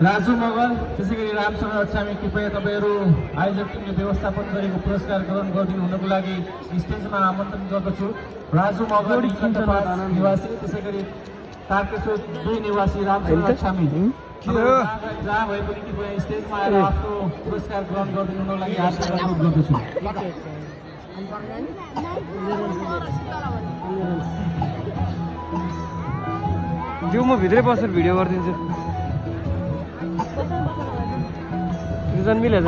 राजु मगर त्यसैगरी रामचन्द्र अछामी कृपया तपाईहरु आयोजक टिमले व्यवस्थापन गरेको पुरस्कार ग्रहण गरिदिनु हुनको लागि स्टेजमा आमन्त्रण गर्दछु। राजु मगर निवासी त्यसैगरी तारकेश्वर 2 निवासी रामचन्द्र अछामी जहाँ भए पनि कृपया स्टेजमा आएर आफ्नो पुरस्कार ग्रहण गरिदिनु हुनको लागि हार्दिक अनुरोध गर्दछु। जो म भित्रै बसेर भिडियो गरिदिन्छु। जन्मिले